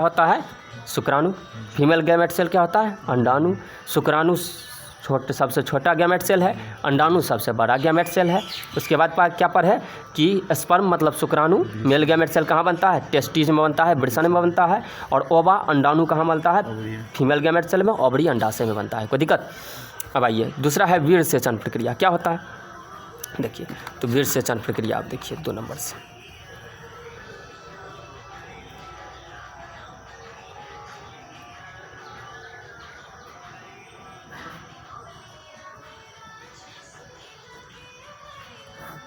होता है शुक्राणु, फीमेल गैमेट सेल क्या होता है अंडाणु। शुक्राणु सबसे छोटा गैमेट सेल है, अंडाणु सबसे बड़ा गैमेट सेल है। उसके बाद क्या पर है कि स्पर्म मतलब शुक्राणु मेल गैमेट सेल कहाँ बनता है, टेस्टिस में बनता है, वृषण में बनता है। और ओवा अंडाणु कहाँ बनता है, फीमेल गैमेट सेल में, ओवरी अंडाशय में बनता है। कोई दिक्कत। अब आइए दूसरा है वीर्य सेचन प्रक्रिया। क्या होता है देखिए, तो वीर्य सेचन प्रक्रिया आप देखिए 2 नंबर से।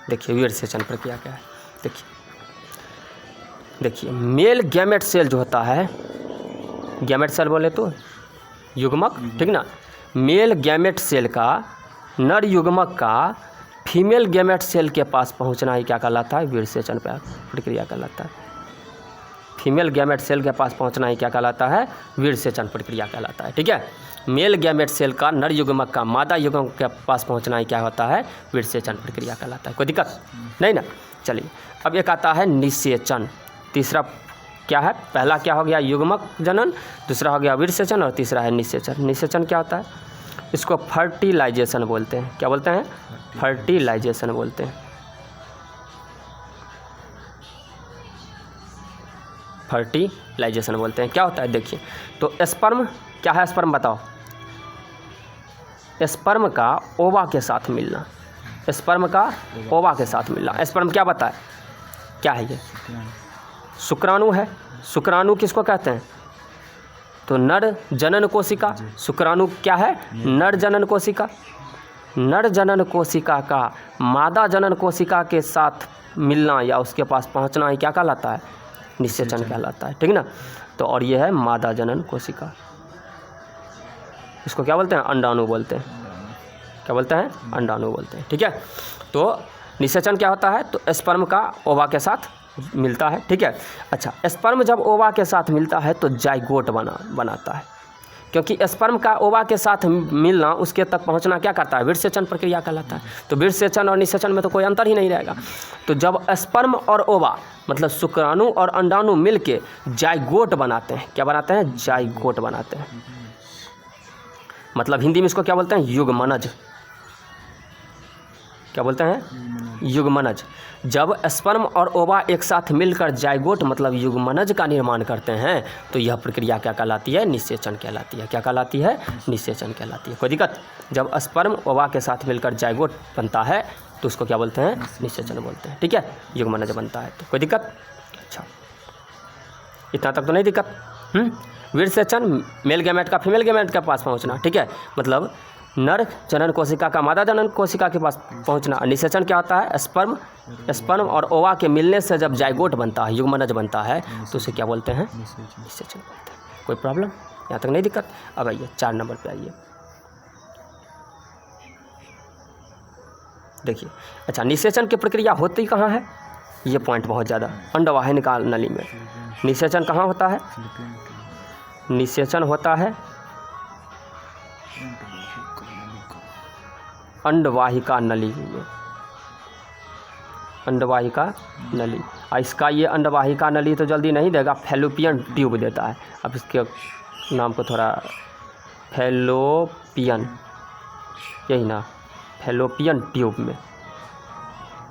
देखिए वीर्य सेचन प्रक्रिया क्या है, देखिए मेल गैमेट सेल जो होता है, गैमेट सेल बोले तो युग्मक, ठीक ना। मेल गैमेट सेल का नर युग्मक का फीमेल गैमेट सेल के पास पहुंचना ही क्या कहलाता है, वीर्य सेचन प्रक्रिया कहलाता है। फीमेल गैमेट सेल के पास पहुंचना ही क्या कहलाता है, वीर्य सेचन प्रक्रिया कहलाता है। ठीक है, मेल गैमेट सेल का नर युग्मक का मादा युग्मक के पास पहुंचना ही क्या होता है, वीर्य सेचन प्रक्रिया कहलाता है। कोई दिक्कत नहीं ना। चलिए अब एक आता है निषेचन। तीसरा क्या है, पहला क्या हो गया युग्मक जनन, दूसरा हो गया वीर्य सेचन और तीसरा है निषेचन। निषेचन क्या होता है, इसको फर्टिलाइजेशन बोलते हैं। क्या बोलते हैं, फर्टिलाइजेशन बोलते हैं। फर्टिलाइजेशन बोलते हैं। क्या होता है देखिए, तो स्पर्म क्या है, स्पर्म बताओ, स्पर्म का ओवा के साथ मिलना, स्पर्म का ओवा के साथ मिलना। स्पर्म क्या बताए, क्या है ये, शुक्राणु है। शुक्राणु किसको कहते हैं, तो नर जनन कोशिका। शुक्राणु क्या है, नर जनन कोशिका। नर जनन कोशिका का मादा जनन कोशिका के साथ मिलना या उसके पास पहुंचना ही क्या कहलाता है, निषेचन कहलाता है। ठीक ना। तो और ये है मादा जनन कोशिका, इसको क्या बोलते हैं, अंडाणु बोलते हैं। क्या बोलते हैं, अंडाणु बोलते हैं। ठीक है, तो निषेचन क्या होता है, तो स्पर्म का ओवा के साथ मिलता है। ठीक है, अच्छा स्पर्म जब ओवा के साथ मिलता है तो जाइगोट बनाता है, क्योंकि स्पर्म का ओवा के साथ मिलना उसके तक पहुंचना क्या करता है, वीर्य सेचन प्रक्रिया कहलाता है। तो वीर्य सेचन और निषेचन में तो कोई अंतर ही नहीं रहेगा। तो जब स्पर्म और ओवा मतलब शुक्राणु और अंडाणु मिलके जाइगोट बनाते हैं, क्या बनाते हैं, जाइगोट बनाते हैं। मतलब हिंदी में इसको क्या बोलते हैं, युग्मनज। क्या बोलते हैं, युग्मनज। जब स्पर्म और ओवा एक साथ मिलकर जाइगोट मतलब युग्मनज का निर्माण करते हैं तो यह प्रक्रिया क्या कहलाती है, निषेचन कहलाती है। क्या कहलाती है, निषेचन कहलाती है। कोई दिक्कत। जब स्पर्म ओवा के साथ मिलकर जाइगोट बनता है तो उसको क्या बोलते हैं, निषेचन बोलते हैं। ठीक है, युग्मनज बनता है। तो कोई दिक्कत। अच्छा इतना तक तो नहीं दिक्कत। वीर्य सेचन मेल गैमेट का फीमेल गैमेट के पास पहुंचना। ठीक है, मतलब नर जनन कोशिका का मादा जनन कोशिका के पास पहुंचना। निषेचन क्या होता है, स्पर्म और ओवा के मिलने से जब जाइगोट बनता है, युग्मनज बनता है तो उसे क्या बोलते हैं, निषेचन बोलते हैं। कोई प्रॉब्लम, यहाँ तक नहीं दिक्कत। अब आइए 4 नंबर पे आइए। देखिए अच्छा निषेचन की प्रक्रिया होती कहाँ है, ये पॉइंट बहुत ज़्यादा, अंडवाहिका नली में। निषेचन कहाँ होता है, निषेचन होता है अंडवाहिका नली में। अंडवाहिका नली, इसका ये अंडवाहिका नली तो जल्दी नहीं देगा, फैलोपियन ट्यूब देता है। अब इसके नाम को थोड़ा फैलोपियन, यही ना, फैलोपियन ट्यूब में,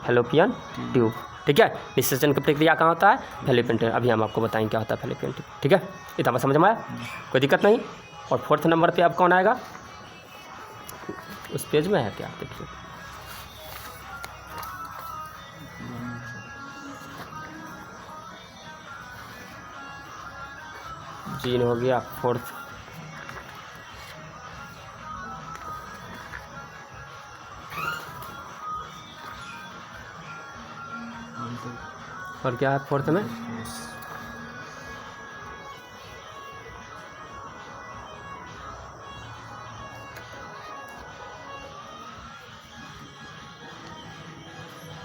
फैलोपियन ट्यूब। ठीक है, निषेचन की प्रक्रिया कहाँ होता है, फैलोपियन ट्यूब। अभी हम आपको बताएंगे क्या होता है फैलोपियन ट्यूब। ठीक है, इतना समझ में आया, कोई दिक्कत नहीं। और 4th नंबर पे अब कौन आएगा, उस पेज में है क्या, देखिए जीन हो गया 4th। और क्या है 4th में,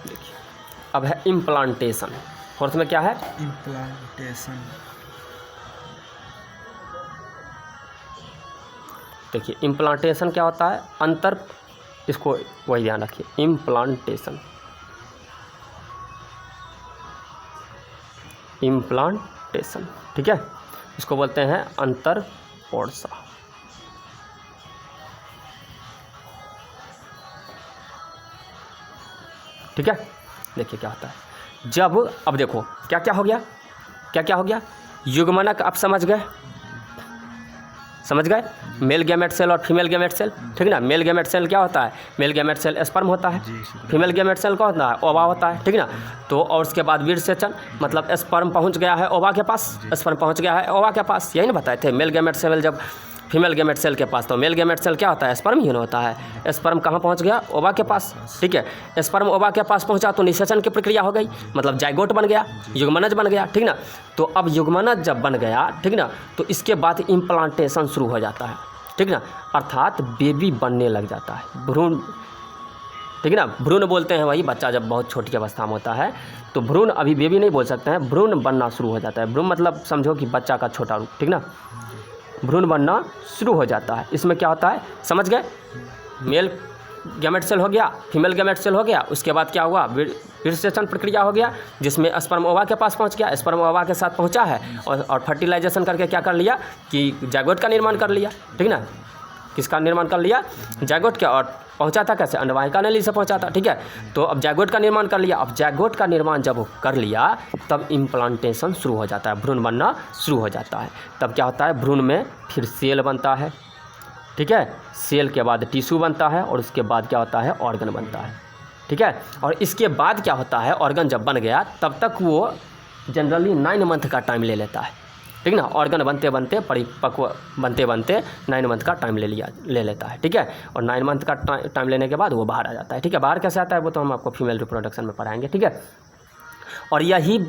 देखिए अब है इम्प्लांटेशन। 4th में क्या है, इम्प्लांटेशन। देखिए इम्प्लांटेशन क्या होता है, अंतर, इसको वही ध्यान रखिए, इम्प्लांटेशन। इम्प्लांटेशन ठीक है, इसको बोलते हैं अंतरपोर्सा। ठीक है, देखिए क्या होता है जब, अब देखो क्या क्या हो गया, क्या क्या हो गया, युग्मनक आप समझ गए, समझ गए, मेल गैमेट सेल और फीमेल गैमेट सेल, ठीक ना। मेल गैमेट सेल क्या होता है, मेल गैमेट सेल स्पर्म होता है, फीमेल गैमेट सेल क्या होता है, ओवा होता है, ठीक ना। तो और उसके बाद वीर सेचन, मतलब स्पर्म पहुंच गया है ओवा के पास, स्पर्म पहुंच गया है ओवा के पास, यही ना बताए थे। मेल गैमेट सेल जब फीमेल गैमेट सेल के पास, तो मेल गैमेट सेल क्या होता है, स्पर्म ही होता है। स्पर्म कहाँ पहुंच गया, ओवा के पास, ठीक है। स्पर्म ओवा के पास पहुंचा तो निषेचन की प्रक्रिया हो गई, मतलब जाइगोट बन गया, युग्मनज बन गया, ठीक ना। तो अब युग्मनज जब बन गया, ठीक ना, तो इसके बाद इम्प्लांटेशन शुरू हो जाता है, ठीक ना, अर्थात बेबी बनने लग जाता है, भ्रूण, ठीक ना। भ्रूण बोलते हैं वही बच्चा जब बहुत छोटी अवस्था में होता है, तो भ्रूण, अभी बेबी नहीं बोल सकते हैं, भ्रूण बनना शुरू हो जाता है। भ्रूण मतलब समझो कि बच्चा का छोटा रूप, ठीक ना, भ्रूण बनना शुरू हो जाता है। इसमें क्या होता है, समझ गए, मेल गैमेट सेल हो गया, फीमेल गैमेट सेल हो गया, उसके बाद क्या हुआ, विरसेचन प्रक्रिया हो गया, जिसमें स्पर्म ओवा के पास पहुंच गया, स्पर्म ओवा के साथ पहुंचा है, और फर्टिलाइजेशन करके क्या कर लिया कि जाइगोट का निर्माण कर लिया, ठीक ना। किसका निर्माण कर लिया, जाइगोट का, और पहुंचा था कैसे, अंडवाहिका नली से पहुंचा था, ठीक है। तो अब जाइगोट का निर्माण कर लिया, अब जाइगोट का निर्माण जब कर लिया तब इम्प्लांटेशन शुरू हो जाता है, भ्रूण बनना शुरू हो जाता है। तब क्या होता है, भ्रूण में फिर सेल बनता है, ठीक है, सेल के बाद टिश्यू बनता है, और उसके बाद क्या होता है, ऑर्गन बनता है, ठीक है। और इसके बाद क्या होता है, ऑर्गन जब बन गया तब तक वो जनरली 9 मंथ का टाइम ले लेता है, ठीक ना। ऑर्गन बनते बनते, परिपक्व बनते बनते 9 मंथ का टाइम ले लेता है, ठीक है। और 9 मंथ का टाइम लेने के बाद वो बाहर आ जाता है, ठीक है। बाहर कैसे आता है वो तो हम आपको फीमेल रिप्रोडक्शन में पढ़ाएंगे, ठीक है। और यही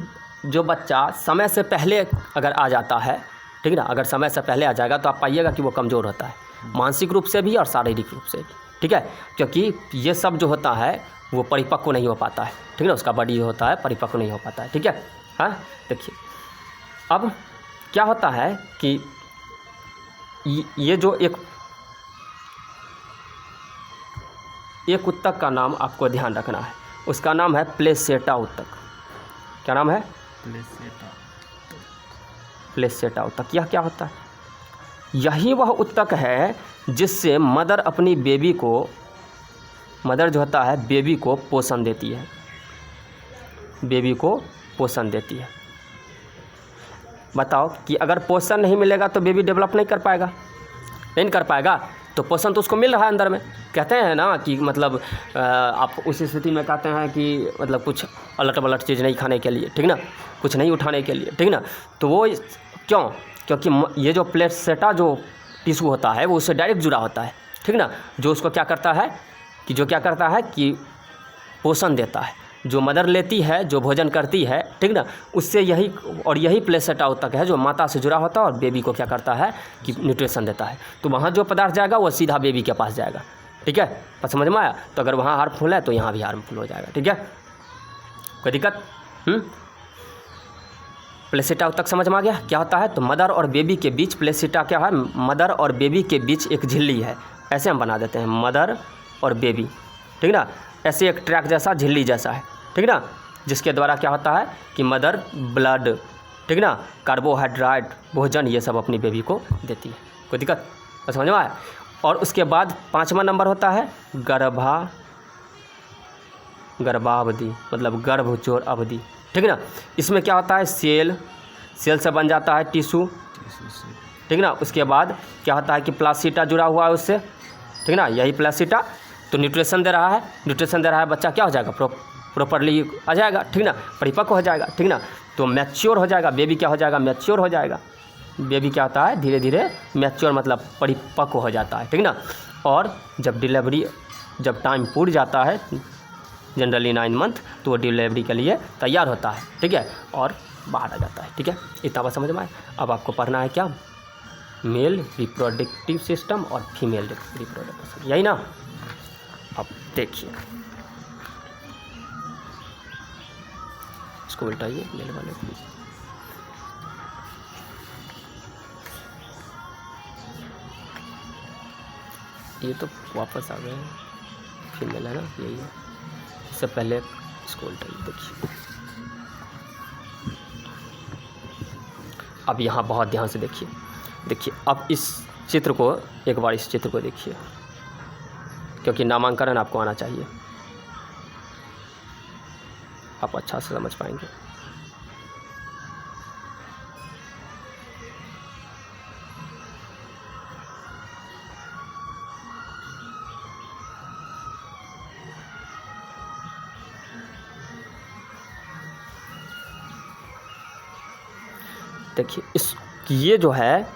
जो बच्चा समय से पहले अगर आ जाता है, ठीक ना, अगर समय से पहले आ जाएगा तो आप पाइएगा कि वो कमज़ोर होता है, मानसिक रूप से भी और शारीरिक रूप से भी, ठीक है। क्योंकि ये सब जो होता है वो परिपक्व नहीं हो पाता है, ठीक ना, उसका बॉडी होता है परिपक्व नहीं हो पाता है, ठीक है। हाँ, देखिए अब क्या होता है कि ये जो एक उत्तक का नाम आपको ध्यान रखना है, उसका नाम है प्लेसेटा उत्तक। क्या नाम है, प्लेसेटा उत्तक। यह क्या होता है, यही वह उत्तक है जिससे मदर अपनी बेबी को, मदर जो होता है बेबी को पोषण देती है, बेबी को पोषण देती है। बताओ कि अगर पोषण नहीं मिलेगा तो बेबी डेवलप नहीं कर पाएगा, नहीं कर पाएगा, तो पोषण तो उसको मिल रहा है अंदर में। कहते हैं ना कि मतलब आप उस स्थिति में कहते हैं कि मतलब कुछ अलट पलट चीज़ नहीं खाने के लिए, ठीक ना, कुछ नहीं उठाने के लिए, ठीक ना। तो वो क्यों, क्योंकि ये जो प्लेसेटा जो टिश्यू होता है वो उससे डायरेक्ट जुड़ा होता है, ठीक ना, जो उसको क्या करता है कि जो क्या करता है कि पोषण देता है, जो मदर लेती है, जो भोजन करती है, ठीक ना, उससे यही, और यही प्लेसेटा उत्तक है जो माता से जुड़ा होता है और बेबी को क्या करता है कि न्यूट्रिशन देता है। तो वहाँ जो पदार्थ जाएगा वो सीधा बेबी के पास जाएगा, ठीक है, समझ में आया। तो अगर वहाँ हार्मफुल है तो यहाँ भी हार्मफुल हो जाएगा, ठीक है, कोई दिक्कत। प्लेसेटा उत्तक समझ में आ गया क्या होता है। तो मदर और बेबी के बीच, प्लेसेटा क्या है, मदर और बेबी के बीच एक झिल्ली है, ऐसे हम बना देते हैं, मदर और बेबी, ठीक ना, ऐसे एक ट्रैक जैसा, झिल्ली जैसा है, ठीक ना, जिसके द्वारा क्या होता है कि मदर ब्लड, ठीक ना, कार्बोहाइड्रेट, भोजन, ये सब अपनी बेबी को देती है, कोई दिक्कत, समझ में आया। और उसके बाद 5वां नंबर होता है गर्भावधि, मतलब गर्भजोड़ अवधि, ठीक ना। इसमें क्या होता है, सेल से बन जाता है टिश्यू, ठीक ना। उसके बाद क्या होता है कि प्लासीटा जुड़ा हुआ है उससे, ठीक ना, यही प्लासीटा तो न्यूट्रिशन दे रहा है, बच्चा क्या हो जाएगा, प्रॉपरली आ जाएगा, ठीक ना, परिपक्व हो जाएगा, ठीक ना। तो मैच्योर हो जाएगा, बेबी क्या हो जाएगा, मैच्योर हो जाएगा। बेबी क्या होता है, धीरे धीरे मैच्योर मतलब परिपक्व हो जाता है, ठीक ना। और जब डिलीवरी, जब टाइम पूरा जाता है, जनरली 9 मंथ, तो वो डिलीवरी के लिए तैयार होता है, ठीक है, और बाहर आ जाता है, ठीक है। इतना बात समझ में आए। अब आपको पढ़ना है क्या, मेल रिप्रोडक्टिव सिस्टम और फीमेल रिप्रोडक्टिव, यही ना। अब देखिए, इसको उल्टाइए मेल वाले को, ये तो वापस आ गए हैं, फीमेल है ना, यही है। इससे पहले इसको उल्टाइए, देखिए अब यहाँ बहुत ध्यान से देखिए, देखिए अब इस चित्र को, एक बार इस चित्र को देखिए, क्योंकि नामांकन आपको आना चाहिए, आप अच्छा से समझ पाएंगे। देखिए इस, ये जो है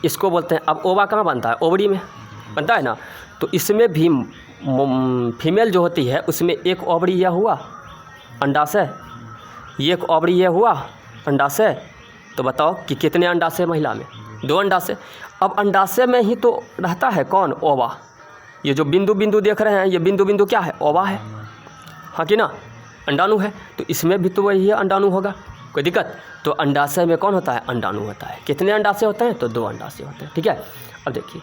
इसको बोलते हैं, अब ओवा कहाँ बनता है, ओवरी में बनता है ना, तो इसमें भी फीमेल जो होती है उसमें एक ओवरी यह हुआ अंडाशय, ये एक ओवरी यह हुआ अंडाशय, तो बताओ कि कितने अंडाशय महिला में, 2 अंडाशय। अब अंडाशय में ही तो रहता है कौन, ओवा। ये जो बिंदु बिंदु देख रहे हैं, ये बिंदु बिंदु क्या है, ओवा है, हाँ कि ना, अंडाणु है, तो इसमें भी तो वही है, अंडाणु होगा, कोई दिक्कत। तो अंडाशय में कौन होता है, अंडाणु होता है। कितने अंडाशय होते हैं, तो 2 अंडाशय होते हैं, ठीक है। अब देखिए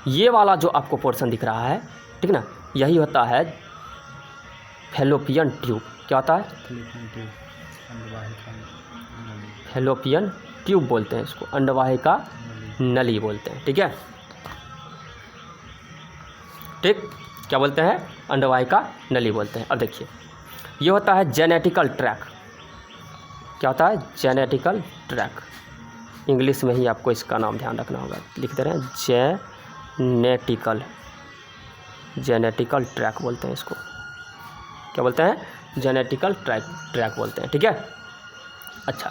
ये वाला जो आपको पोर्शन दिख रहा है, ठीक ना, यही होता है फैलोपियन ट्यूब। क्या होता है, फैलोपियन ट्यूब बोलते हैं इसको, अंडवाहिका नली बोलते हैं, ठीक है, ठीक, क्या बोलते हैं, अंडवाहिका नली बोलते हैं। अब देखिए ये होता है जेनेटिकल ट्रैक। क्या होता है, जेनेटिकल ट्रैक, इंग्लिश में ही आपको इसका नाम ध्यान रखना होगा, लिख दे रहे हैं जेनेटिकल ट्रैक बोलते हैं इसको। क्या बोलते हैं, जेनेटिकल ट्रैक बोलते हैं, ठीक है। अच्छा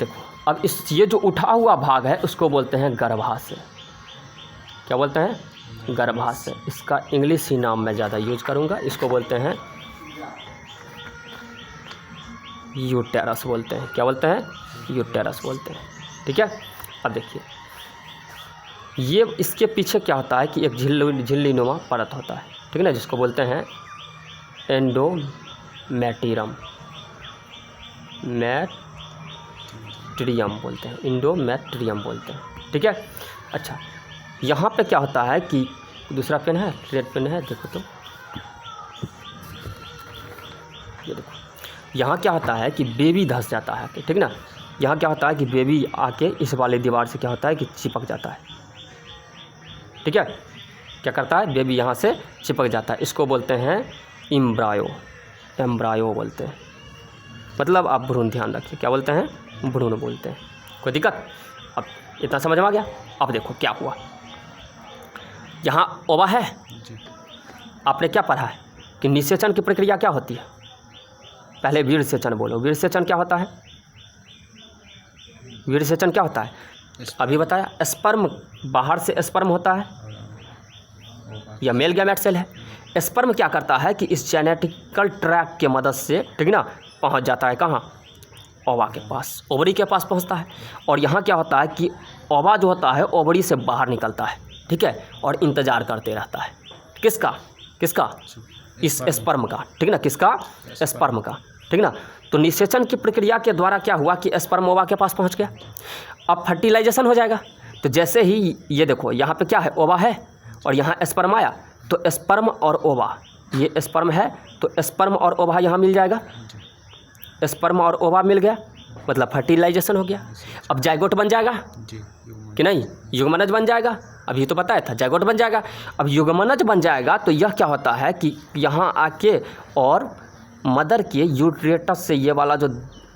देखो अब इस, ये जो उठा हुआ भाग है उसको बोलते हैं गर्भाशय। क्या बोलते हैं, गर्भाशय। इसका इंग्लिश ही नाम मैं ज़्यादा यूज करूँगा, इसको बोलते हैं यूटेरस बोलते हैं। क्या बोलते हैं, यूटेरस बोलते हैं, ठीक है। अब देखिए ये, इसके पीछे क्या होता है कि एक झिल्ली नुमा परत होता है, ठीक है ना, जिसको बोलते हैं एंडोमेट्रियम बोलते हैं, एंडोमेट्रियम बोलते हैं, ठीक है। अच्छा यहाँ पे क्या होता है कि, दूसरा पेन है, रेड पेन है, देखो तो, ये देखो यहाँ क्या होता है कि बेबी धंस जाता है, ठीक ना, यहाँ क्या होता है कि बेबी आके इस वाले दीवार से क्या होता है कि चिपक जाता है, ठीक है। क्या करता है, बेबी यहाँ से चिपक जाता है, इसको बोलते हैं एम्ब्रायो बोलते हैं, मतलब आप भ्रूण, ध्यान रखिए, क्या बोलते हैं, भ्रूण बोलते हैं, कोई दिक्कत। अब इतना समझ में आ गया। अब देखो क्या हुआ, यहाँ ओवा है, आपने क्या पढ़ा है कि निषेचन की प्रक्रिया क्या होती है, पहले वीर सेचन बोलो, वीर सेचन क्या होता है, वीर सेचन क्या होता है, अभी बताया, स्पर्म, बाहर से स्पर्म होता है, यह मेल गैमेट सेल है। स्पर्म क्या करता है कि इस जेनेटिकल ट्रैक के मदद से, ठीक ना, पहुंच जाता है कहाँ, ओवा के पास, ओवरी के पास पहुंचता है। और यहाँ क्या होता है कि ओवा जो होता है ओवरी से बाहर निकलता है, ठीक है, और इंतज़ार करते रहता है, किसका, इस स्पर्म का, ठीक ना, किसका, स्पर्म का, ठीक ना। तो निषेचन की प्रक्रिया के द्वारा क्या हुआ कि स्पर्म ओवा के पास पहुंच गया। अब फर्टिलाइजेशन हो जाएगा, तो जैसे ही ये देखो यहाँ पे क्या है, ओवा है, और यहाँ स्पर्म आया, तो स्पर्म और ओवा, ये स्पर्म है तो स्पर्म और ओवा यहाँ मिल जाएगा, स्पर्म और ओवा मिल गया, मतलब फर्टिलाइजेशन हो गया। अब जाइगोट बन जाएगा कि नहीं, युग्मनज बन जाएगा, अभी तो बताया था जाइगोट बन जाएगा। अब युग्मनज बन जाएगा तो यह क्या होता है कि यहाँ आके और मदर के यूट्रेटस से ये वाला जो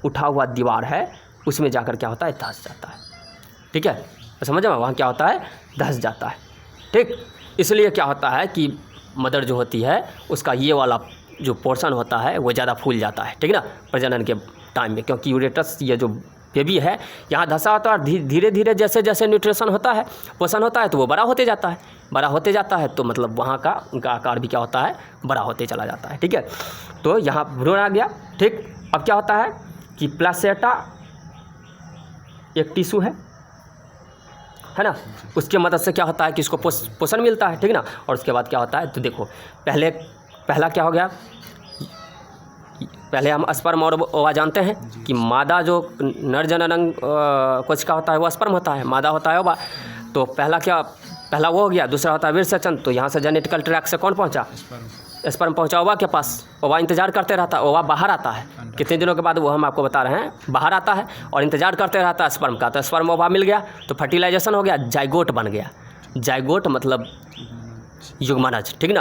उठा हुआ दीवार है उसमें जाकर क्या होता है, धंस जाता है, ठीक है, तो समझ में, वहाँ क्या होता है, धंस जाता है, ठीक। इसलिए क्या होता है कि मदर जो होती है उसका ये वाला जो पोर्शन होता है वो ज़्यादा फूल जाता है, ठीक ना, प्रजनन के टाइम में, क्योंकि यूरेटस ये जो बेबी है यहाँ धंसा होता है, और धीरे धीरे जैसे जैसे न्यूट्रिशन होता है, पोषण होता है, तो वो बड़ा होते जाता है, बड़ा होते जाता है, तो मतलब वहाँ का उनका आकार भी क्या होता है, बड़ा होते चला जाता है, ठीक है। तो यहाँ भ्रूण आ गया, ठीक। अब क्या होता है कि प्लासेंटा एक टिश्यू है ना, उसके मदद से क्या होता है कि इसको पोषण मिलता है, ठीक ना। और उसके बाद क्या होता है, तो देखो पहला क्या हो गया, पहले हम स्पर्म और ओवा जानते हैं कि मादा जो नर जनन कोशिका होता है वो स्पर्म होता है, मादा होता है ओवा। तो पहला वो हो गया, दूसरा होता है वीर सेचन, तो यहाँ से जेनेटिकल ट्रैक से कौन पहुँचा, स्पर्म पहुंचा ओवा के पास, ओवा इंतज़ार करते रहता है, ओवा बाहर आता है, कितने दिनों के बाद वो हम आपको बता रहे हैं, बाहर आता है और इंतज़ार करते रहता है स्पर्म का। तो स्पर्म ओवा मिल गया तो फर्टिलाइजेशन हो गया, जाइगोट बन गया। जाइगोट मतलब युग्मनज, ठीक ना।